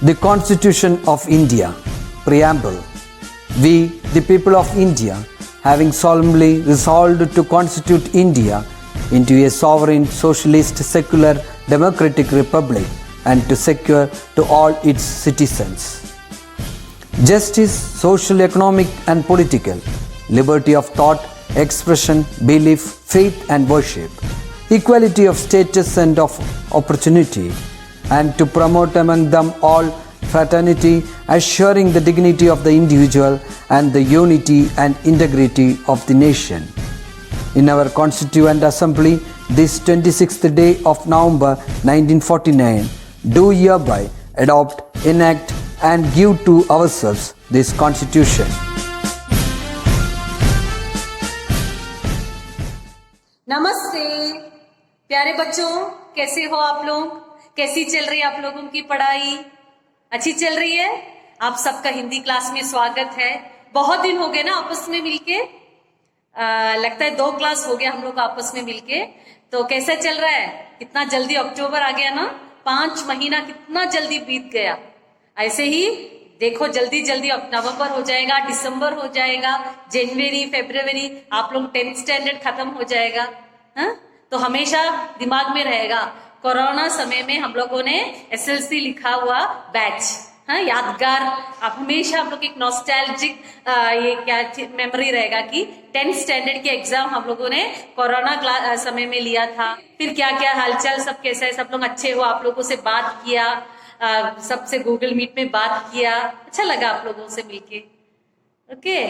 The Constitution of India, Preamble. We, the people of India, having solemnly resolved to constitute India into a sovereign, socialist, secular, democratic republic and to secure to all its citizens justice, social, economic and political, liberty of thought, expression, belief, faith and worship, equality of status and of opportunity, and to promote among them all fraternity, assuring the dignity of the individual and the unity and integrity of the nation. In our Constituent Assembly, this 26th day of November 1949, do hereby adopt, enact and give to ourselves this Constitution. नमस्ते प्यारे बच्चों, कैसे हो आप लोग? कैसी चल रही है आप लोगों की पढ़ाई? अच्छी चल रही है? आप सबका हिंदी क्लास में स्वागत है। बहुत दिन हो गए ना आपस में मिलके, लगता है 2 क्लास हो गया हम लोग आपस में मिलके। तो कैसा चल रहा है? कितना जल्दी अक्टूबर आ गया ना, 5 महीना कितना जल्दी बीत गया। ऐसे ही देखो जल्दी जल्दी नवंबर हो जाएगा, दिसंबर हो जाएगा, जनवरी, फरवरी, आप लोग 10th स्टैंडर्ड खत्म हो जाएगा। तो हमेशा दिमाग में रहेगा, कोरोना समय में हम लोगों ने SLC लिखा हुआ बैच, यादगार। अब हमेशा हम लोग एक नॉस्टैल्जिक ये क्या मेमोरी रहेगा कि 10th स्टैंडर्ड के एग्जाम हम लोगों ने कोरोना समय में लिया था। फिर क्या क्या हालचाल, सब कैसा है, सब लोग अच्छे हो? आप लोगों से बात किया, सबसे गूगल मीट में बात किया, अच्छा लगा आप लोगों से मिलके। ओके,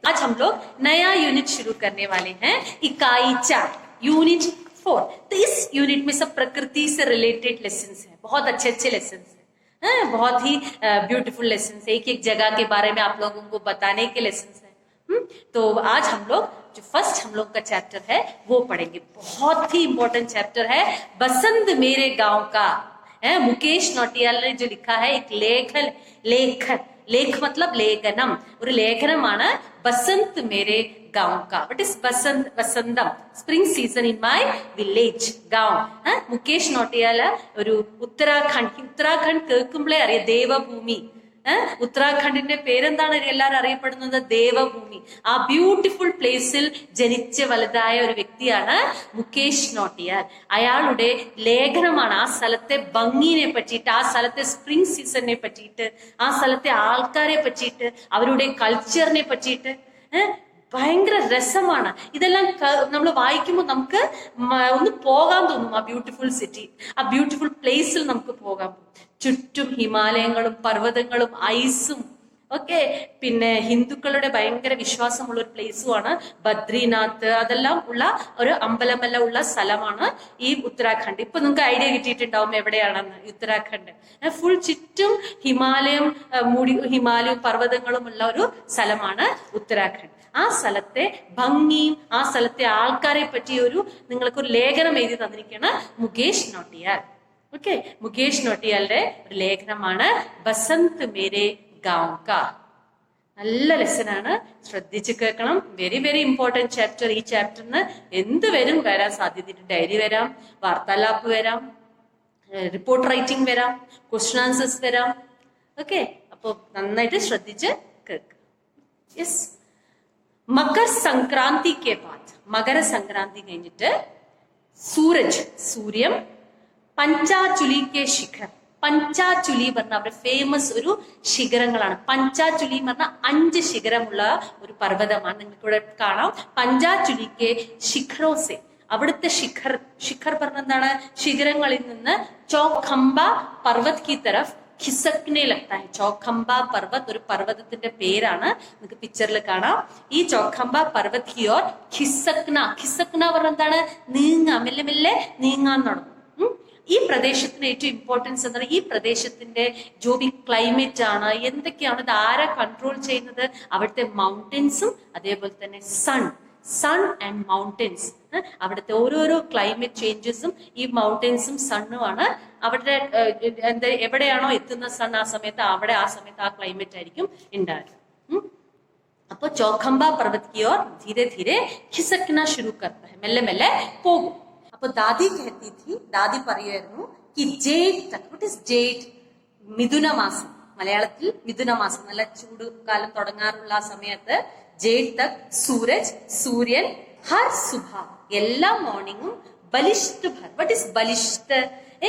आज हम लोग नया यूनिट शुरू करने वाले हैं, इकाई 4, यूनिट 4। तो इस यूनिट में सब प्रकृति से रिलेटेड लेसन्स हैं, बहुत अच्छे अच्छे लेसन्स हैं, बहुत ही ब्यूटीफुल लेसन्स है, एक एक जगह के बारे में आप लोगों को बताने के लेसन्स हैं। तो आज हम लोग जो फर्स्ट हम लोग का चैप्टर है वो पढ़ेंगे। बहुत ही इंपॉर्टेंट चैप्टर है, बसंत मेरे गांव का। मुकेश नौटियाल ने जो लिखा है एक लेख मतलब लेखनम, और लेखनമാണ് बसंत मेरे गांव का। व्हाट इज बसंतम? Spring season in my village, गांव। മുകേഷ് നൊട്ടിയാൽ ഒരു ഉത്തരാഖണ്ഡ് കേൾക്കുമ്പോഴേ അറിയാം, ദേവഭൂമി। ഉത്തരാഖണ്ഡിന്റെ പേരെന്താണ് എല്ലാവരും അറിയപ്പെടുന്നത്? ദേവഭൂമി। ആ ബ്യൂട്ടിഫുൾ പ്ലേസിൽ ജനിച്ച് വലുതായ ഒരു വ്യക്തിയാണ് മുകേഷ് നൊട്ടിയാൽ. അയാളുടെ ലേഖനമാണ് ആ സ്ഥലത്തെ ഭംഗിനെ പറ്റിയിട്ട്, ആ സ്ഥലത്തെ സ്പ്രിംഗ് സീസണിനെ പറ്റിയിട്ട്, ആ സ്ഥലത്തെ ആൾക്കാരെ പറ്റിയിട്ട്, അവരുടെ കൾച്ചറിനെ പറ്റിയിട്ട് ഭയങ്കര രസമാണ്. ഇതെല്ലാം നമ്മൾ വായിക്കുമ്പോൾ നമുക്ക് ഒന്ന് പോകാൻ തോന്നും, ആ ബ്യൂട്ടിഫുൾ സിറ്റി, ആ ബ്യൂട്ടിഫുൾ പ്ലേസിൽ നമുക്ക് പോകാൻ. ചുറ്റും ഹിമാലയങ്ങളും പർവ്വതങ്ങളും ഐസും ഒക്കെ, പിന്നെ ഹിന്ദുക്കളുടെ ഭയങ്കര വിശ്വാസമുള്ള ഒരു പ്ലേസുമാണ് ബദ്രിനാഥ്, അതെല്ലാം ഉള്ള ഒരു അമ്പലമെല്ലാം ഉള്ള സ്ഥലമാണ് ഈ ഉത്തരാഖണ്ഡ്. ഇപ്പൊ നിങ്ങൾക്ക് ഐഡിയ കിട്ടിയിട്ടുണ്ടാവും എവിടെയാണെന്ന്. ഉത്തരാഖണ്ഡ് ഫുൾ ചുറ്റും ഹിമാലയവും പർവ്വതങ്ങളും ഉള്ള ഒരു സ്ഥലമാണ് ഉത്തരാഖണ്ഡ്. ആ സ്ഥലത്തെ ഭംഗിയും ആ സ്ഥലത്തെ ആൾക്കാരെ പറ്റിയ നിങ്ങൾക്കൊരു ലേഖനം എഴുതി തന്നിരിക്കുകയാണ് മുകേഷ് നൊട്ടിയാൽ. ഓക്കെ, മുകേഷ് നൊട്ടിയാലിന്റെ ഒരു ലേഖനമാണ് ബസന്ത് മേരെ ഗാവ് കാ. നല്ല ലെസനാണ്, ശ്രദ്ധിച്ച് കേൾക്കണം. Very very important chapter. ഈ ചാപ്റ്ററിന് എന്ത് വരാൻ സാധ്യതയുണ്ട്. ഡയറി വരാം, വാർത്താലാപ്പ് വരാം, റിപ്പോർട്ട് റൈറ്റിംഗ് വരാം, ക്വസ്റ്റ്യൻ ആൻസേഴ്സ് വരാം. ഓക്കെ, അപ്പൊ നന്നായിട്ട് ശ്രദ്ധിച്ച് കേൾക്കുക. യെസ്, മകർ സംക്രാന്തി കെ ബാദ്, മകര സംക്രാന്തി കഴിഞ്ഞിട്ട് സൂര്യം പഞ്ചാചുലി കെ ശിഖർ. പഞ്ചാചുലി പറഞ്ഞ അവരുടെ ഫേമസ് ഒരു ശിഖരങ്ങളാണ്. പഞ്ചാചുലി എന്ന് പറഞ്ഞ 5 ശിഖരമുള്ള ഒരു പർവ്വതമാണ്. നിങ്ങൾക്ക് ഇവിടെ കാണാം. പഞ്ചാചുലി കെ ശിഖരോസെ, അവിടുത്തെ ശിഖർ പറഞ്ഞ എന്താണ്? ശിഖരങ്ങളിൽ നിന്ന് ചോഖംബ പർവ്വത് കി തരഫ് ഖിസക്നെ ലഗ്താ ഹൈ. ചോഖംബ പർവ്വത് ഒരു പർവ്വതത്തിന്റെ പേരാണ്, നിങ്ങൾക്ക് പിക്ചറിൽ കാണാം. ഈ ചോഖംബ പർവ്വത് കി ഓർ ഖിസക്ന പറഞ്ഞ എന്താണ്? മെല്ലെ മെല്ലെ നീങ്ങാൻ തുടങ്ങും. ഈ പ്രദേശത്തിന് ഏറ്റവും ഇമ്പോർട്ടൻസ് എന്താണ്? ഈ പ്രദേശത്തിന്റെ ജോബി ക്ലൈമറ്റ് ആണ്, എന്തൊക്കെയാണ്, ഇത് ആരാ കൺട്രോൾ ചെയ്യുന്നത്? അവിടുത്തെ മൗണ്ടൻസും അതേപോലെ തന്നെ സൺ ആൻഡ് മൗണ്ടൻസ്. അവിടുത്തെ ഓരോരോ ക്ലൈമറ്റ് ചേഞ്ചസും ഈ മൗണ്ടൻസും സണ്ണുമാണ്. അവിടെ എവിടെയാണോ എത്തുന്ന സൺ ആ സമയത്ത് ആ ക്ലൈമറ്റ് ആയിരിക്കും ഉണ്ടാകുക. അപ്പൊ ചോഖംബ പർവ്വത് की ओर धीरे धीरे खिसकना शुरू करता है, മെല്ലെ മെല്ലെ പോകും. അപ്പൊ ദാദി कहती थी, ദാദി പറയുമായിരുന്നു कि जेठ तक, व्हाट इज जेठ? മിഥുന മാസം, മലയാളത്തിൽ മിഥുന മാസം, നല്ല ചൂട് കാലം തുടങ്ങാറുള്ള ആ സമയത്ത് ജേഡ് തക് സൂരജ്, സൂര്യൻ ഹർ സുബഹ, എല്ലാ മോർണിംഗും ബലിഷ്ഠ ഭർ. വട്ട് ഇസ് ബലിഷ്ഠ?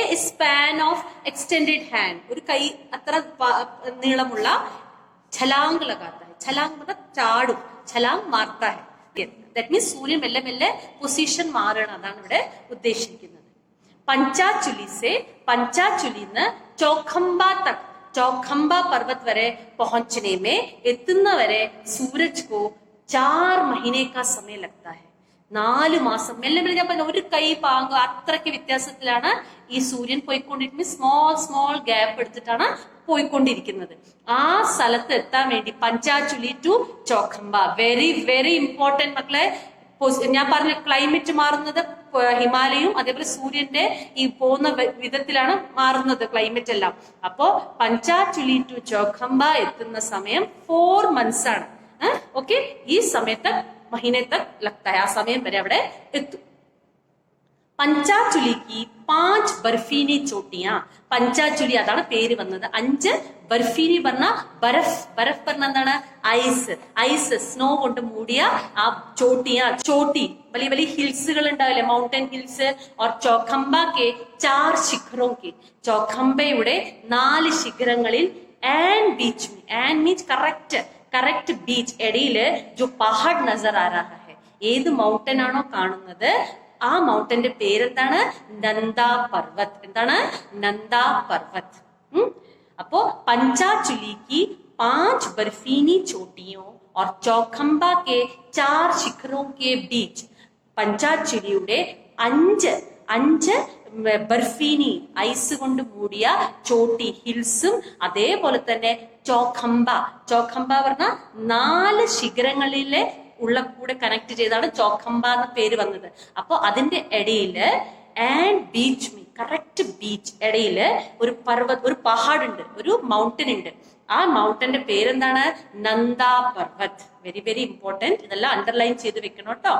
A span of extended hand, ഒരു കൈ അത്ര നീളമുള്ള ഛലാങ് ലഗാത്ത ഹൈ. ഛലാങ് मतलब ചാടും, ഛലാങ് മാർത്ത ഹൈ. ദാറ്റ് മീൻസ് സൂര്യൻ മെല്ലെ മെല്ലെ പൊസിഷൻ മാറണം, അതാണ് ഇവിടെ ഉദ്ദേശിക്കുന്നത്. पंचाचुली से, पंचाचुली നിന്ന് चौखंबा तक, चौखंबा पर्वत वरे पहुंचने में एतुन्न वरे सूरज को 4 महीने का समय लगता है. 4 മാസം മെല്ലെ മെല്ലെ, ഞാൻ പറഞ്ഞ ഒരു കൈ പാങ്ക് അത്രയ്ക്ക് വ്യത്യാസത്തിലാണ് ഈ സൂര്യൻ പോയിക്കൊണ്ടിരിക്കുന്നത്. സ്മോൾ സ്മോൾ ഗ്യാപ്പ് എടുത്തിട്ടാണ് പോയിക്കൊണ്ടിരിക്കുന്നത്. ആ സ്ഥലത്ത് എത്താൻ വേണ്ടി പഞ്ചാചുലി ടു ചോഖംബ, വെരി വെരി ഇമ്പോർട്ടന്റ് മക്കളെ. ഞാൻ പറഞ്ഞ ക്ലൈമറ്റ് മാറുന്നത് ഹിമാലയവും അതേപോലെ സൂര്യന്റെ ഈ പോകുന്ന വിധത്തിലാണ് മാറുന്നത് ക്ലൈമറ്റ് എല്ലാം. അപ്പോ പഞ്ചാചുലി ടു ചോഖംബ എത്തുന്ന സമയം 4 months ആണ്. ഓക്കെ, ഈ സമയത്ത് മഹീനെ തക് ലഗ്താ ഹൈ, ആ സമയം വരെ അവിടെ എത്തും. പഞ്ചാചുലി की 5 ബർഫീനി ചോട്ടിയാ, പഞ്ചാചുലി അതാണ് പേര് വന്നത്. 5 ബർഫീനി പറഞ്ഞ ബരഫ്, ബരഫ് പറഞ്ഞ എന്താണ്? ഐസ്, ഐസ് സ്നോ കൊണ്ട് മൂടിയ ആ ചോട്ടിയാ, ചോട്ടി വലിയ വലിയ ഹിൽസുകൾ ഉണ്ടാവില്ലേ, മൗണ്ടൻ ഹിൽസ്. और चौखंबा के 4 शिखरों के, ചോഖംബയുടെ 4 ശിഖരങ്ങളിൽ ആൻഡ് ബീച്ച് में, and means correct correct beach, ഇടയില് जो पहाड़ नजर आ रहा है, ഏത് മൗണ്ടൻ ആണോ കാണുന്നത് ആ മൗണ്ടന്റെ പേരെന്താണ്? നന്ദാ പർവത്. എന്താണ്? നന്ദാ പർവത്. അപ്പോ പഞ്ചാചുലി की 5 बर्फीनी चोटियों और चौखंबा के 4 शिखरों के बीच, പഞ്ചാചുലിയുടെ 5 ബർഫീനി ഐസ് കൊണ്ട് മൂടിയ ചോട്ടി ഹിൽസും അതേപോലെ തന്നെ ചോഖംബ, ചോഖംബ പറഞ്ഞ 4 ശിഖരങ്ങളിലെ ഉള്ള കൂടെ കണക്ട് ചെയ്താണ് ചോഖംബ എന്ന പേര് വന്നത്. അപ്പൊ അതിന്റെ ഇടയില് and beach me, correct beach ഇടയില് ഒരു പർവ്വത്, ഒരു പഹാഡ് ഉണ്ട്, ഒരു മൗണ്ടൻ ഉണ്ട്. ആ മൗണ്ടന്റെ പേരെന്താണ്? Nanda Parvath. Very very important, ഇതെല്ലാം അണ്ടർലൈൻ ചെയ്ത് വെക്കണം കേട്ടോ.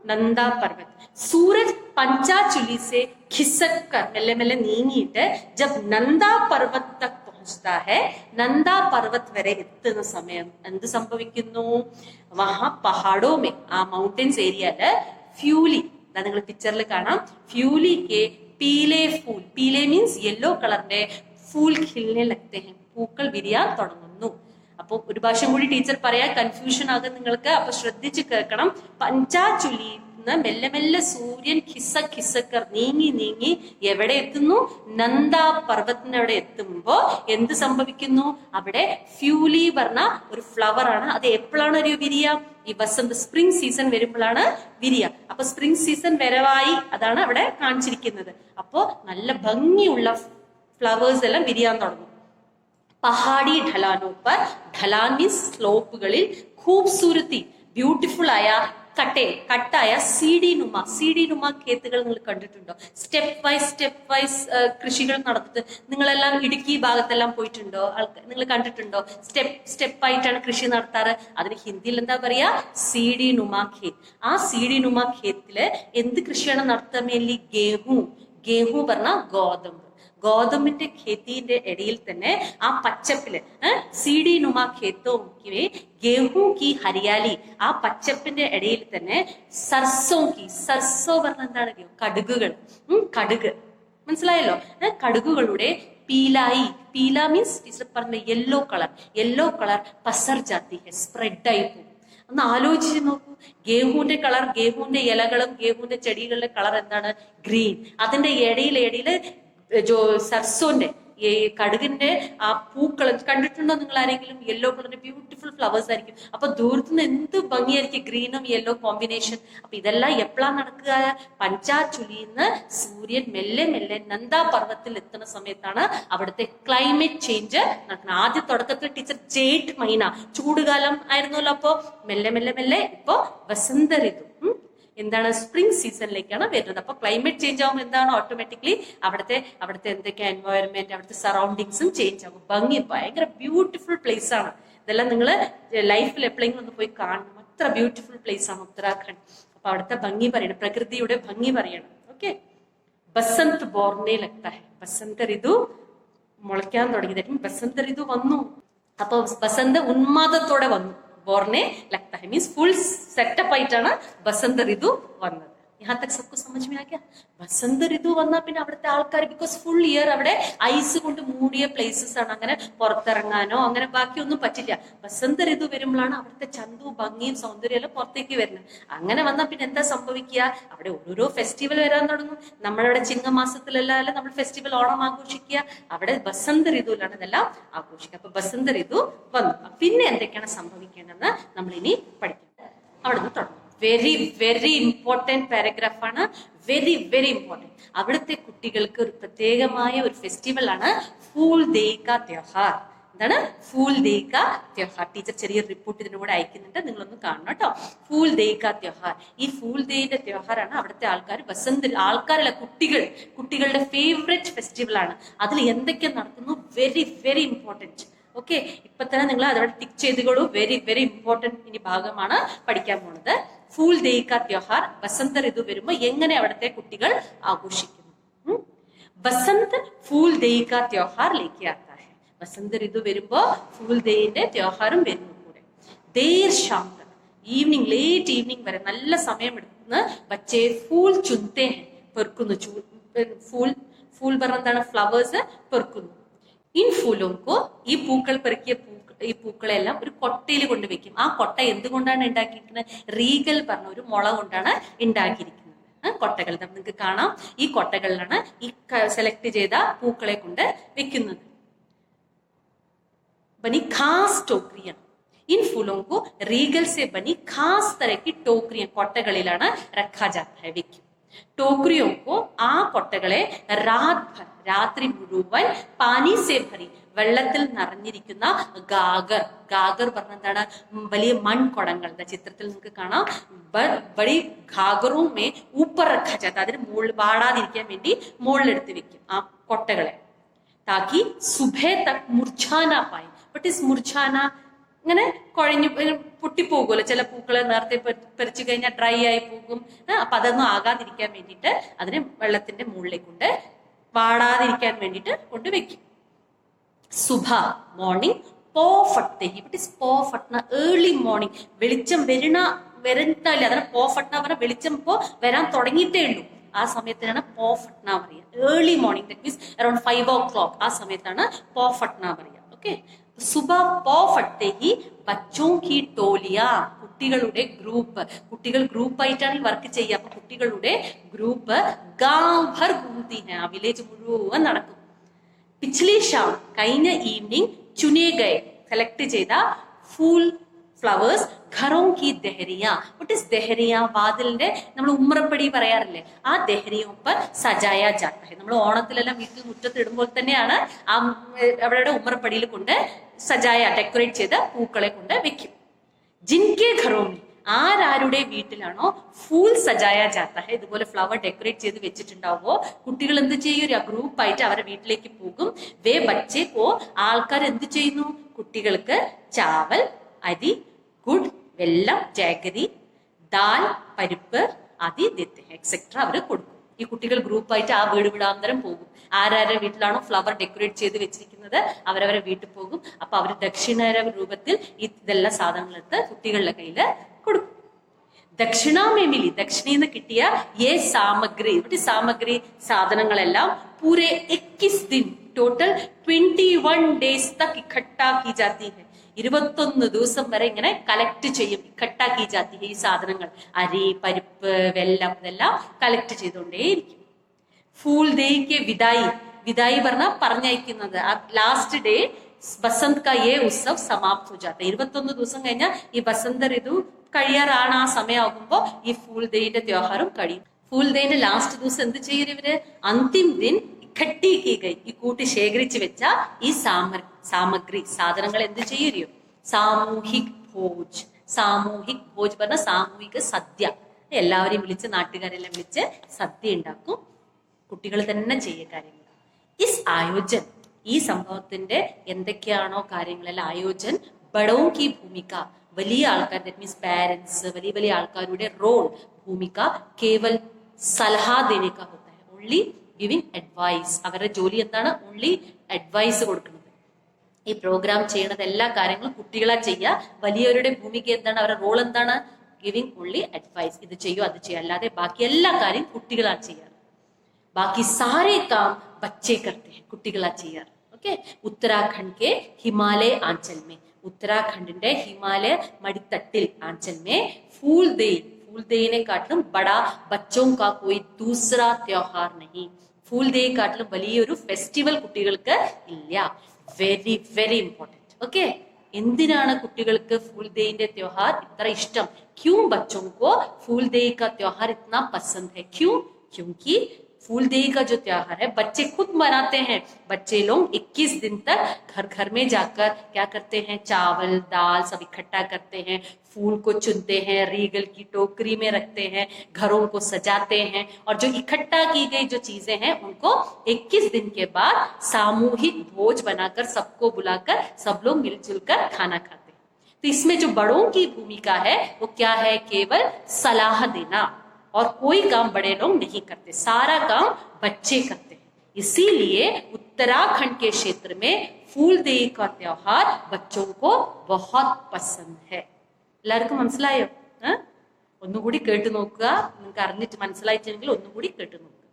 നന്ദാ പർവത്. സൂരജ് പഞ്ചാചുലി സെ ഖിസക്കർ, മെല്ലെ മെല്ലെ നീങ്ങിയിട്ട് ജബ് നന്ദാ പർവത് തക് പहुंचता है, നന്ദാ പർവത് വരെ എത്തുന്ന സമയം എന്ത് സംഭവിക്കുന്നു? വഹാ പഹാഡോ മേ, ആ മൗണ്ടൻസ് ഏരിയയില് ഫ്യൂലി, നിങ്ങൾ പിക്ചറിൽ കാണാം, ഫ്യൂലി കെ പീലെ ഫൂൽ, പീലെ മീൻസ് യെല്ലോ കളറിന്റെ ഫൂൽ ഖിൽനെ ലഗ്തേ ഹൈ, പൂക്കൾ വിരിയാൻ തുടങ്ങുന്നു. അപ്പൊ ഒരു ഭാഷ കൂടി ടീച്ചർ പറയാ, കൺഫ്യൂഷൻ ആകും നിങ്ങൾക്ക്. അപ്പൊ ശ്രദ്ധിച്ച് കേൾക്കണം. പഞ്ചാചുലി മെല്ലെ മെല്ലെ സൂര്യൻ ഖിസക്കർ നീങ്ങി നീങ്ങി എവിടെ എത്തുന്നു? നന്ദാ പർവ്വത്തിനവിടെ എത്തുമ്പോ എന്ത് സംഭവിക്കുന്നു? അവിടെ ഫ്യൂലി പറഞ്ഞ ഒരു ഫ്ലവർ ആണ്. അത് എപ്പോഴാണ് ഒരു വിരിയ? ഈ വസന്ത സ്പ്രിംഗ് സീസൺ വരുമ്പോഴാണ് വിരിയ. അപ്പൊ സ്പ്രിംഗ് സീസൺ വരവായി, അതാണ് അവിടെ കാണിച്ചിരിക്കുന്നത്. അപ്പോ നല്ല ഭംഗിയുള്ള ഫ്ലവേഴ്സ് എല്ലാം വിരിയാൻ തുടങ്ങും. പഹാഡി ഢലാനോ പർ, ഢലാൻ മീൻസ് സ്ലോപ്പുകളിൽ, ഖൂബ്സൂരത്തി ബ്യൂട്ടിഫുൾ ആയ കട്ടായ സീഡി നുമ ഖേത്തുകൾ നിങ്ങൾ കണ്ടിട്ടുണ്ടോ? സ്റ്റെപ്പ് വൈസ് കൃഷികൾ നടത്തിട്ട് നിങ്ങളെല്ലാം ഇടുക്കി ഭാഗത്തെല്ലാം പോയിട്ടുണ്ടോ? നിങ്ങൾ കണ്ടിട്ടുണ്ടോ? സ്റ്റെപ്പ് ആയിട്ടാണ് കൃഷി നടത്താറ്. അതിന് ഹിന്ദിയിൽ എന്താ പറയാ? സീഡി നുമ ഖേത്ത്. ആ സീഡി നുമ ഖേത്തില് എന്ത് കൃഷിയാണ് നടത്തുക? മെയിൻലി ഗേഹു പറഞ്ഞ ഗോതമ്പ്. ഗോതമ്പിന്റെ ഖേത്തിന്റെ ഇടയിൽ തന്നെ ആ പച്ചപ്പില് സീഡി നുമ ഖേത്തോ ഗേഹൂ കി ഹരിയാലി, ആ പച്ചപ്പിന്റെ ഇടയിൽ തന്നെ സർസോ പറഞ്ഞ എന്താണ്? കടുകുകൾ. കടുക് മനസ്സിലായല്ലോ? കടുകുകളുടെ പീല മീൻസ് ടീച്ചർ പറഞ്ഞ യെല്ലോ കളർ പസർ ജാതി ഹെ, സ്പ്രെഡ് ആയി പോകും. ഒന്ന് ആലോചിച്ച് നോക്കൂ. ഗേഹൂന്റെ കളർ, ഗേഹൂന്റെ ഇലകളും ഗേഹൂന്റെ ചെടികളുടെ കളർ എന്താണ്? ഗ്രീൻ. അതിന്റെ ഇടയില് ജോ സർസോന്റെ ഈ കടുകിന്റെ ആ പൂക്കൾ കണ്ടിട്ടുണ്ടോ നിങ്ങൾ ആരെങ്കിലും? യെല്ലോ കളറിന്റെ ബ്യൂട്ടിഫുൾ ഫ്ലവേഴ്സ് ആയിരിക്കും. അപ്പൊ ദൂരത്തുനിന്ന് എന്ത് ഭംഗിയായിരിക്കും ഗ്രീനും യെല്ലോ കോമ്പിനേഷൻ. അപ്പൊ ഇതെല്ലാം എപ്പോഴാണ് നടക്കുക? പഞ്ചാചുലിന്ന് സൂര്യൻ മെല്ലെ മെല്ലെ നന്ദാ പർവ്വത്തിൽ എത്തുന്ന സമയത്താണ് അവിടുത്തെ ക്ലൈമറ്റ് ചേഞ്ച് നടക്കുന്നത്. ആദ്യ തുടക്കത്തിൽ ടീച്ചർ ജേഠ് മഹീന, ചൂടുകാലം ആയിരുന്നല്ലോ. അപ്പോ മെല്ലെ മെല്ലെ മെല്ലെ ഇപ്പോ വസന്ത ഋതു, എന്താണ്? സ്പ്രിംഗ് സീസണിലേക്കാണ് വരുന്നത്. അപ്പൊ ക്ലൈമറ്റ് ചേഞ്ച് ആകുമ്പോൾ എന്താണ്? ഓട്ടോമാറ്റിക്കലി അവിടുത്തെ എന്തൊക്കെ എൻവയോൺമെന്റ്, അവിടുത്തെ സറൗണ്ടിങ്സും ചേഞ്ച് ആകും. ഭംഗി, ഭയങ്കര ബ്യൂട്ടിഫുൾ പ്ലേസ് ആണ്. ഇതെല്ലാം നിങ്ങൾ ലൈഫിൽ എപ്പോഴെങ്കിലും ഒന്ന് പോയി കാണണം. അത്ര ബ്യൂട്ടിഫുൾ പ്ലേസ് ആണ് ഉത്തരാഖണ്ഡ്. അപ്പൊ അവിടുത്തെ ഭംഗി പറയണം, പ്രകൃതിയുടെ ഭംഗി പറയണം. ഓക്കെ, ബസന്ത് ബോർനെ ലഗ്താ ഹൈ, ബസന്ത ഋതു മുളയ്ക്കാൻ തുടങ്ങി. ദാറ്റ് മീൻസ് ബസന്ത ഋതു വന്നു. അപ്പൊ ബസന്ത ഉന്മാദത്തോടെ വന്നു. ബോർനെ ലഗ്താ ഹൈ മീൻസ് ഫുൾ സെറ്റപ്പ് ആയിട്ടാണ് ബസന്ത ഋതു വന്നത്. यहाँ तक सबको समझ में आ गया? ബസന്ത ഋതു വന്നാൽ പിന്നെ അവിടുത്തെ ആൾക്കാർ ബിക്കോസ് ഫുൾ ഇയർ അവിടെ ഐസ് കൊണ്ട് മൂടിയ പ്ലേസസ് ആണ്, അങ്ങനെ പുറത്തിറങ്ങാനോ അങ്ങനെ ബാക്കിയൊന്നും പറ്റില്ല. ബസന്ത ഋതു വരുമ്പോഴാണ് അവിടുത്തെ ചന്തവും ഭംഗിയും സൗന്ദര്യം എല്ലാം പുറത്തേക്ക് വരുന്നത്. അങ്ങനെ വന്നാൽ പിന്നെ എന്താ സംഭവിക്കുക? അവിടെ ഓരോരോ ഫെസ്റ്റിവൽ വരാൻ തുടങ്ങും. നമ്മളവിടെ ചിങ്ങമാസത്തിലെല്ലാം നമ്മൾ ഫെസ്റ്റിവൽ ഓണം ആഘോഷിക്കുക. അവിടെ ബസന്ത ഋതുവിലാണ് ഇതെല്ലാം ആഘോഷിക്കുക. അപ്പൊ ബസന്ത ഋതു വന്നു. പിന്നെ എന്തൊക്കെയാണ് സംഭവിക്കേണ്ടതെന്ന് നമ്മൾ ഇനി പഠിക്കാം. അവിടെ നിന്ന് തുടങ്ങും. വെരി വെരി ഇമ്പോർട്ടന്റ് പാരഗ്രാഫാണ്. Very very important. അവിടുത്തെ കുട്ടികൾക്ക് ഒരു പ്രത്യേകമായ ഒരു ഫെസ്റ്റിവൽ ആണ് ഫൂൽ ദേ കാ ത്യോഹാർ. എന്താണ് ഫൂൽ ദേ കാ ത്യോഹാർ? ടീച്ചർ ചെറിയൊരു റിപ്പോർട്ട് ഇതിന്റെ കൂടെ അയക്കുന്നുണ്ട്, നിങ്ങളൊന്ന് കാണണം കേട്ടോ. ഫൂൽ ദേ കാ ത്യോഹാർ. ഈ ഫൂൽ ദേയുടെ ത്യോഹാറാണ് അവിടുത്തെ ആൾക്കാർ ആൾക്കാരല്ല കുട്ടികളുടെ ഫേവറേറ്റ് ഫെസ്റ്റിവൽ ആണ്. അതിൽ എന്തൊക്കെ നടക്കുന്നു? Very very important. ഓക്കെ, ഇപ്പൊ തന്നെ നിങ്ങൾ അതോടെ ടിക്ക് ചെയ്തുകൊള്ളൂ. വെരി വെരി ഇമ്പോർട്ടന്റ് ഇനി ഭാഗമാണ് പഠിക്കാൻ പോണത്. ഫൂൽ ദേ കാ ത്യോഹാർ. ബസന്ത ഋതു വരുമ്പോ എങ്ങനെ അവിടുത്തെ കുട്ടികൾ ആഘോഷിക്കുന്നു? ബസന്ത് ഫൂൽ ദേ കാ ത്യോഹാർ ലേക്കെ ആത്താ ഹൈ. ബസന്ത ഋതു വരുമ്പോ ഫൂൽ ദേന്റെ ത്യോഹാറും വരുന്നു കൂടെ. There Sham Tak, evening late evening വരെ നല്ല സമയം എടുക്കുന്ന ബച്ചേ ഫൂൽ ചുൻതേ ഹൈ, പെറുക്കുന്നു. ഫൂൽ പറഞ്ഞ എന്താണ്? ഫ്ലവേഴ്സ് പെറുക്കുന്നു. ഇൻ ഫൂലോങ്കോ, ഈ പൂക്കൾ പെറുക്കിയ ഈ പൂക്കളെല്ലാം ഒരു കൊട്ടയിൽ കൊണ്ടുവയ്ക്കും. ആ കൊട്ട എന്തുകൊണ്ടാണ് ഉണ്ടാക്കിയിരിക്കുന്നത്? റീഗൽ പറഞ്ഞ ഒരു മുള കൊണ്ടാണ് ഉണ്ടാക്കിയിരിക്കുന്നത്. കൊട്ടകൾ നിങ്ങൾക്ക് കാണാം. ഈ കൊട്ടകളിലാണ് ഈ സെലക്ട് ചെയ്ത പൂക്കളെ കൊണ്ട് വെക്കുന്നത്. ബനി ഖാസ് ടോക്രിയ. ഇൻ ഫൂലോങ്കോ റീഗൽ സെ ബനി ഖാസ് തരക്ക് ടോക്രിയ കൊട്ടകളിലാണ് രഖാ ജാത്ത ഹൈ, വെക്കും. ടോക്രിയോക്കോ, ആ കൊട്ടകളെ രാത്രി മുഴുവൻ പാനി സേ ഭരി, വെള്ളത്തിൽ നിറഞ്ഞിരിക്കുന്ന ഗാഗർ പറഞ്ഞ എന്താണ്? വലിയ മൺകുടങ്ങൾ. ചിത്രത്തിൽ നിങ്ങൾക്ക് കാണാം. ബടി ഗാഗറും മേ ഊപ്പർ രഖാ ജാത്ത, അതിന് മുകളിൽ വാടാതിരിക്കാൻ വേണ്ടി മുകളിലെടുത്ത് വെക്കും ആ കൊട്ടകളെ. താക്കി സുബഹ തക് മുർഛാന പായി. ബട്ട് ഇസ് മുർഛാന, ഇങ്ങനെ കുഴഞ്ഞു പൊട്ടിപ്പോകുമല്ലോ ചില പൂക്കളെ നേരത്തെ പറിച്ചു കഴിഞ്ഞാൽ ഡ്രൈ ആയി പോകും. അപ്പൊ അതൊന്നും ആകാതിരിക്കാൻ വേണ്ടിയിട്ട് അതിനെ വെള്ളത്തിന്റെ മുകളിലേക്ക് കൊണ്ട് വാടാതിരിക്കാൻ വേണ്ടിയിട്ട് കൊണ്ടുവെക്കും. സുബ മോർണിംഗ് പോ ഫട്ടെ. ഇറ്റ് ഇസ് പോ ഫട്ന, ഏർലി മോർണിംഗ്. വെളിച്ചം വരുന്നില്ല, അതിനെ പോ ഫട്ന പറഞ്ഞാൽ വെളിച്ചം ഇപ്പോ വരാൻ തുടങ്ങിയിട്ടേ ഉള്ളൂ. ആ സമയത്തിനാണ് പോ ഫട്ന പറയുക. Early morning, that means around 5 o'clock. ആ സമയത്താണ് പോ ഫട്ന പറയുക. ഓക്കെ, സുബ പോ ഫട്ടെ ഹി ബച്ചോ കി ടോലിയ, കുട്ടികളുടെ ഗ്രൂപ്പ്. കുട്ടികൾ ഗ്രൂപ്പായിട്ടാണ് ഈ വർക്ക് ചെയ്യുക. അപ്പൊ കുട്ടികളുടെ ഗ്രൂപ്പ് ഗാവ് ഭർ ഘൂംതി ഹൈ, ആ വില്ലേജ് മുഴുവൻ നടക്കും. പിച്ഛലി ഷാം, കഴിഞ്ഞ ഈവനിങ് ചുനേ ഗയെ, സെലക്ട് ചെയ്ത ഫൂൽ ഫ്ലവേഴ്സ് ഘറോം കി ദഹരിയ. വട്ട് ഇസ് ദഹരിയ? വാതിലിന്റെ നമ്മൾ ഉമ്മറപ്പടി പറയാറില്ലേ, ആ ദഹരിയൊപ്പം സജായ ജാത്ത ഹൈ. നമ്മൾ ഓണത്തിലെല്ലാം വീട്ടിൽ മുറ്റത്ത് ഇടുമ്പോൾ തന്നെയാണ് ആ അവരുടെ ഉമ്മറപ്പടിയിൽ കൊണ്ട് സജായ ഡെക്കറേറ്റ് ചെയ്ത പൂക്കളെ കൊണ്ട് വെക്കും. ജിൻകെ ഘറോമി, ആരാരുടെ വീട്ടിലാണോ ഫൂൾ സജായ ജാത്ത ഹൈ, ഇതുപോലെ ഫ്ലവർ ഡെക്കറേറ്റ് ചെയ്ത് വെച്ചിട്ടുണ്ടാവോ, കുട്ടികൾ എന്ത് ചെയ്യും? ഗ്രൂപ്പായിട്ട് അവരുടെ വീട്ടിലേക്ക് പോകും. വേ ബച്ചേ കോ, ആൾക്കാർ എന്ത് ചെയ്യുന്നു? കുട്ടികൾക്ക് ചാവൽ, അരി, ഗുഡ്, വെള്ളം, ജാഗരി, ദാൽ, പരിപ്പ്, അതി, ദത്ത് എക്സെട്ര അവർ കൊടുക്കും. ഈ കുട്ടികൾ ഗ്രൂപ്പായിട്ട് ആ വീടാന്തരം പോകും. ആരാരുടെ വീട്ടിലാണോ ഫ്ലവർ ഡെക്കറേറ്റ് ചെയ്ത് വെച്ചിരിക്കുന്നത് അവരവരെ വീട്ടിൽ പോകും. അപ്പൊ അവർ ദക്ഷിണ രൂപത്തിൽ ഇതെല്ലാം സാധനങ്ങളെടുത്ത് കുട്ടികളുടെ കയ്യില് കൊടുക്കും. ദക്ഷിണാമേ മിലി, ദക്ഷിണീന്ന് കിട്ടിയ ഏ സാമഗ്രി, ഇവിടെ സാമഗ്രി സാധനങ്ങളെല്ലാം പൂരെ 21 ദിൻ, ടോട്ടൽ 21 days തക് ഇക്കട്ടാ കി ജാതി ഹൈ. 21 ദിവസം വരെ ഇങ്ങനെ കളക്ട് ചെയ്യും. ഇക്കട്ടാ കി ജാതി ഹൈ. ഈ സാധനങ്ങൾ അരി, പരിപ്പ്, വെള്ളം, ഇതെല്ലാം കളക്ട് ചെയ്തുകൊണ്ടേയിരിക്കും. ഫൂൽ ദേയ്ക്ക് വിദായി, വിദായി പറഞ്ഞാൽ പറഞ്ഞയക്കുന്നത്. ലാസ്റ്റ് ഡേ ബസന്ത് കാ യേ ഉത്സവ് സമാപ്ത് ഹോ ജാത്ത. 21 ദിവസം കഴിഞ്ഞാൽ ഈ ബസന്ത ഋതു കഴിയാറാണ്. ആ സമയമാകുമ്പോ ഈ ഫൂൽ ദേയുടെ ത്യോഹാറും കഴിയും. ഫൂൽ ദേന്റെ ലാസ്റ്റ് ദിവസം എന്ത് ചെയ്യും ഇവര്? അന്തിം ദിൻ ഇക്കട്ടി കീ ഗൈ, ഈ കൂട്ടി ശേഖരിച്ചു വെച്ച ഈ സാമഗ്രി സാധനങ്ങൾ എന്ത് ചെയ്യും? സാമൂഹിക് ഭോജ്. സാമൂഹിക് ഭോജ് പറഞ്ഞ സാമൂഹിക സദ്യ. എല്ലാവരെയും വിളിച്ച്, നാട്ടുകാരെല്ലാം വിളിച്ച് സദ്യ ഉണ്ടാക്കും. കുട്ടികൾ തന്നെ ചെയ്യ കാര്യങ്ങൾ. ഇസ് ആയോജൻ, ഈ സംഭവത്തിന്റെ എന്തൊക്കെയാണോ കാര്യങ്ങളെല്ലാം ആയോജൻ ബഡോ കി ഭൂമിക, വലിയ ആൾക്കാർ, ദാറ്റ് മീൻസ് പാരന്റ്സ്, വലിയ വലിയ ആൾക്കാരുടെ റോൾ, ഭൂമിക കേവൽ സലഹ ദേനെ കാ ഹോता है, ഓൺലി ഗിവിംഗ് അഡ്വൈസ്. അവരുടെ ജോലി എന്താണ്? ഓൺലി അഡ്വൈസ് കൊടുക്കുന്നത്. ഈ പ്രോഗ്രാം ചെയ്യണത് എല്ലാ കാര്യങ്ങളും കുട്ടികളാ ചെയ്യുക. വലിയവരുടെ ഭൂമിക എന്താണ്? അവരുടെ റോൾ എന്താണ്? Giving only advice. ഇത് ചെയ്യോ അത് ചെയ്യോ, അല്ലാതെ ബാക്കി എല്ലാ കാര്യം കുട്ടികളാണ് ചെയ്യാറ്. ബാക്കി സാരേ കാം ബच्चे करते हैं, കുട്ടികളാ ചെയ്യാറ്. Okay. Uttarakhand K Himalaya Anchal may, ഉത്തരാഖണ്ഡിന്റെ Himalaya മടിത്തട്ടിൽ ആഞ്ചൽ മേ ഫൂൽ ദേയ്, ഫൂൽ ദേയിനെ കാട്ടിലും ബടാ ബच्चों का कोई दूसरा त्योहार नहीं. ഫൂൽ ദേയ് കാട്ടിലും വലിയൊരു ഫെസ്റ്റിവൽ കുട്ടികൾക്ക് ഇല്ല. Very very important. ഓക്കെ. എന്തിനാണ് കുട്ടികൾക്ക് ഫൂൽ ദേയിന്റെ त्योहार ഇത്ര ഇഷ്ടം? क्यों बच्चों को फूल देई का त्योहार इतना पसंद है? क्यों? क्योंकि फूल देई का जो त्योहार है बच्चे खुद मनाते हैं. बच्चे लोग 21 दिन तक घर घर में जाकर क्या करते हैं? चावल दाल सब इकट्ठा करते हैं, फूल को चुनते हैं, रीगल की टोकरी में रखते हैं, घरों को सजाते हैं, और जो इकट्ठा की गई जो चीजें हैं उनको 21 दिन के बाद सामूहिक भोज बनाकर सबको बुलाकर सब लोग मिलजुल कर खाना खाते हैं. तो इसमें जो बड़ों की भूमिका है वो क्या है? केवल सलाह देना, और कोई काम बड़े लोग नहीं करते, सारा काम बच्चे करते हैं. इसीलिए उत्तराखंड के क्षेत्र में फूल देई का त्योहार बच्चों को बहुत पसंद है. എല്ലാവർക്കും മനസ്സിലായോ? ഒന്നുകൂടി കേട്ടു നോക്കുക. നിങ്ങൾക്ക് അറിഞ്ഞിട്ട് മനസ്സിലായിട്ടെങ്കിൽ ഒന്നുകൂടി കേട്ടു നോക്കുക.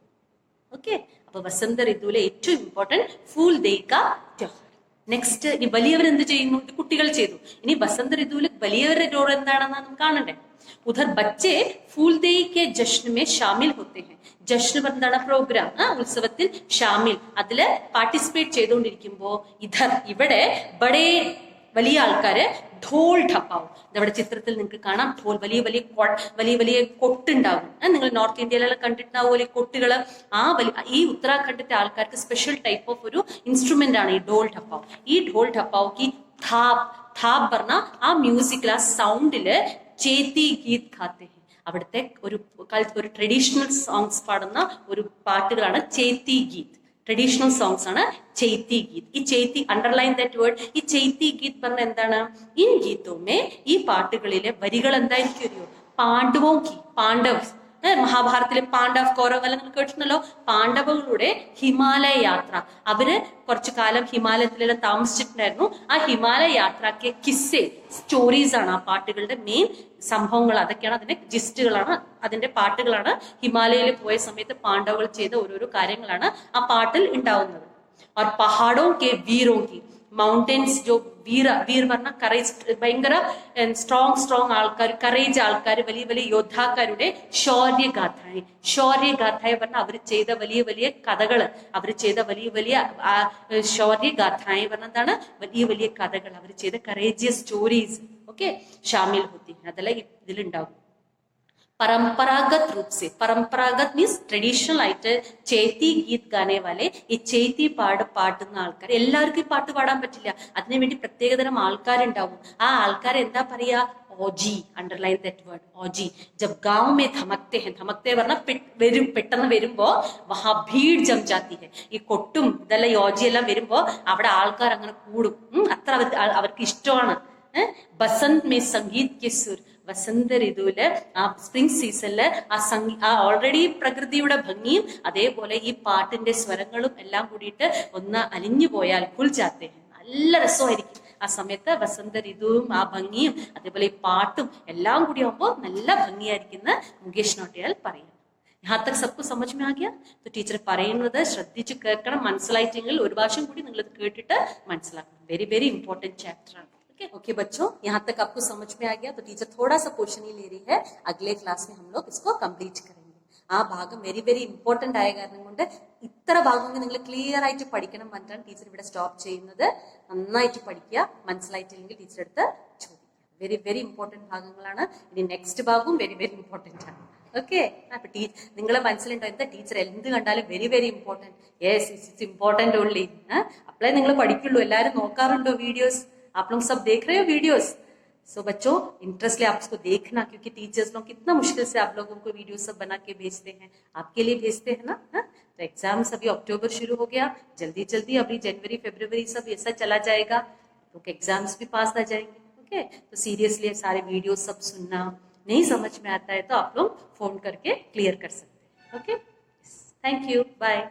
ഓക്കെ. അപ്പൊ വസന്ത ഋതുവിലെ ഏറ്റവും ഇമ്പോർട്ടന്റ് ഫൂൽ ദേയ് കാ त्योहार. നെക്സ്റ്റ്, ഇനി വലിയവർ എന്ത് ചെയ്യുന്നു? ഇത് കുട്ടികൾ ചെയ്തു. ഇനി വസന്ത ഋതുവിൽ വലിയവരുടെ റോൾ എന്താണെന്ന് നമുക്ക് കാണണ്ടേ? उधर बच्चे फूल देई के जश्न में शामिल होते हैं. ജശ്ന എന്താണ്? പ്രോഗ്രാം, ഉത്സവത്തിൽ ഷാമിൽ, അതില് പാർട്ടിസിപ്പേറ്റ് ചെയ്തുകൊണ്ടിരിക്കുമ്പോ ഇവിടെ ബഡേ വലിയ ആൾക്കാര് ഢോൽ ഠപ്പാവും. ഇതവിടെ ചിത്രത്തിൽ നിങ്ങൾക്ക് കാണാം. ഢോൽ വലിയ വലിയ കൊട്ടുണ്ടാകും. നിങ്ങൾ നോർത്ത് ഇന്ത്യയിലെല്ലാം കണ്ടിട്ടുണ്ടാവുമല്ലോ ഈ കൊട്ടുകള്. ഈ ഉത്തരാഖണ്ഡിന്റെ ആൾക്കാർക്ക് സ്പെഷ്യൽ ടൈപ്പ് ഓഫ് ഒരു ഇൻസ്ട്രുമെന്റ് ആണ് ഈ ഢോൽ ഠപ്പാവ്. ഈ ഢോൽ ഠപ്പാവ് ഥാപ് പറഞ്ഞ ആ മ്യൂസിക്കിൽ, ആ സൗണ്ടില് ചേത്തി ഗീത് ഖാത്തെ ഹെ. അവിടുത്തെ ഒരു ട്രഡീഷണൽ സോങ്സ് പാടുന്ന ഒരു പാട്ടുകളാണ് ചേത്തി ഗീത്. ട്രഡീഷണൽ സോങ്സ് ആണ് ചേത്തി ഗീത്. ഈ ചേത്തി, അണ്ടർലൈൻ ദാറ്റ് വേർഡ്. ഈ ചേത്തി ഗീത് പറഞ്ഞ എന്താണ്? ഇൻ ഗീതോമേ, ഈ പാട്ടുകളിലെ വരികൾ എന്തായിരിക്കും? പാണ്ഡവ്, മഹാഭാരതത്തിലെ പാണ്ഡവ് കൗരവ് എല്ലാം നിങ്ങൾ കേട്ടിട്ടുണ്ടല്ലോ. പാണ്ഡവകളുടെ ഹിമാലയ യാത്ര, അവര് കുറച്ചു കാലം ഹിമാലയത്തിലെല്ലാം താമസിച്ചിട്ടുണ്ടായിരുന്നു. ആ ഹിമാലയ യാത്രക്ക് കിസ്സെ, സ്റ്റോറീസ് ആണ് ആ പാട്ടുകളുടെ മെയിൻ സംഭവങ്ങൾ. അതൊക്കെയാണ് അതിന്റെ ജിസ്റ്റുകളാണ്, അതിന്റെ പാട്ടുകളാണ്. ഹിമാലയയിൽ പോയ സമയത്ത് പാണ്ഡവകൾ ചെയ്ത ഓരോരോ കാര്യങ്ങളാണ് ആ പാട്ടിൽ ഉണ്ടാവുന്നത്. और पहाड़ों के वीरों की, മൗണ്ടൻസ് जो വീർ പറഞ്ഞ കറേജ്, ഭയങ്കര സ്ട്രോങ് ആൾക്കാർ, കറേജ് ആൾക്കാർ, വലിയ വലിയ യോദ്ധാക്കാരുടെ ശൗര്യഗാഥായ പറഞ്ഞ അവർ ചെയ്ത വലിയ വലിയ കഥകള്, അവർ ചെയ്ത വലിയ വലിയ ശൗര്യഗാഥായ പറഞ്ഞ എന്താണ്? വലിയ വലിയ കഥകൾ, അവർ ചെയ്ത കറേജിയസ് സ്റ്റോറീസ് ഒക്കെ ഷാമിൽ ഹോത്തി. അതെല്ലാം ഇതിലുണ്ടാവും. परंपरागत रूप से, परंपरागत मीन्स ट्रेडिशनल ആയിട്ട് ചേത്തി ഗീത് ഗാനെ വാലെ, ഈ ചേത്തി പാടുന്ന ആൾക്കാർ, എല്ലാവർക്കും ഈ പാട്ട് പാടാൻ പറ്റില്ല. അതിനുവേണ്ടി പ്രത്യേകതരം ആൾക്കാരുണ്ടാവും. ആ ആൾക്കാരെ എന്താ പറയാ? ഓജി. അണ്ടർലൈൻ ദാറ്റ് വേർഡ്, ഓജി. ജബ് ഗാവ് മേ ധമക്തെ ഹെ, ധമക്തെ പറഞ്ഞാൽ പെട്ടെന്ന് വരുമ്പോ വഹാ ഭീഡ് ജം ജാത്തി ഹെ. ഈ കൊട്ടും ഇതെല്ലാം ഈ ഓജി എല്ലാം വരുമ്പോ അവിടെ ആൾക്കാർ അങ്ങനെ കൂടും. അത്ര അവർക്ക് ഇഷ്ടമാണ്. ബസന്ത് മേ സംഗീത് കെ സുർ, വസന്ത ഋതുവില്, ആ സ്പ്രിംഗ് സീസണില് ആ ഓൾറെഡി പ്രകൃതിയുടെ ഭംഗിയും അതേപോലെ ഈ പാട്ടിന്റെ സ്വരങ്ങളും എല്ലാം കൂടിയിട്ട് ഒന്ന് അലിഞ്ഞു പോയാൽ കുൽജാത്തെ, നല്ല രസമായിരിക്കും. ആ സമയത്ത് വസന്ത ഋതുവും ആ ഭംഗിയും അതേപോലെ ഈ പാട്ടും എല്ലാം കൂടി ആകുമ്പോൾ നല്ല ഭംഗിയായിരിക്കുന്ന മുകേഷ് നോട്ടിയാൽ പറയും. यहाँ तक सबको समझ में आ गया? तो ടീച്ചർ പറയുന്നത് ശ്രദ്ധിച്ച് കേൾക്കണം. മനസ്സിലായിട്ടെങ്കിൽ ഒരു പ്രാവശ്യം കൂടി നിങ്ങൾ കേട്ടിട്ട് മനസ്സിലാക്കണം. വെരി വെരി ഇമ്പോർട്ടന്റ് ചാപ്റ്റർ ആണ്. ओके बच्चों, यहाँ तक आपको समझ में आ गया? तो टीचर थोड़ा सा पोर्शन ही ले रही है. अगले क्लास में हम लोग इसको कंप्लीट करेंगे. ആ ഭാഗം വെരി വെരി ഇമ്പോർട്ടന്റ് ആയ കാരണം കൊണ്ട് ഇത്ര ഭാഗങ്ങൾ നിങ്ങൾ ക്ലിയർ ആയിട്ട് പഠിക്കണം പറഞ്ഞാണ് ടീച്ചർ ഇവിടെ സ്റ്റോപ്പ് ചെയ്യുന്നത്. നന്നായിട്ട് പഠിക്കുക. മനസ്സിലായിട്ടില്ലെങ്കിൽ ടീച്ചർ അടുത്ത് ചോദിക്കുക. വെരി വെരി ഇമ്പോർട്ടന്റ് ഭാഗങ്ങളാണ്. ഇനി നെക്സ്റ്റ് ഭാഗവും വെരി വെരി ഇമ്പോർട്ടന്റ് ആണ്. ഓക്കെ. അപ്പൊ നിങ്ങളെ മനസ്സിലുണ്ടോ എന്താ ടീച്ചർ എന്ത് കണ്ടാലും very very important? Yes, it's important only. അപ്പോഴേ നിങ്ങൾ പഠിക്കുള്ളൂ. എല്ലാവരും നോക്കാറുണ്ടോ വീഡിയോസ്? आप लोग सब देख रहे हो वीडियोस? सो बच्चों, इंटरेस्ट ले आप उसको देखना, क्योंकि टीचर्स लोग कितना मुश्किल से आप लोगों को वीडियो सब बना के भेजते हैं, आपके लिए भेजते हैं ना. तो एग्जाम्स अभी अक्टूबर शुरू हो गया, जल्दी जल्दी अभी जनवरी फरवरी सब ऐसा चला जाएगा, तो एग्जाम्स भी पास आ जाएंगे. ओके. तो सीरियसली सारे वीडियो सब सुनना. नहीं समझ में आता है तो आप लोग फोन करके क्लियर कर सकते हैं. ओके. Thank you, bye.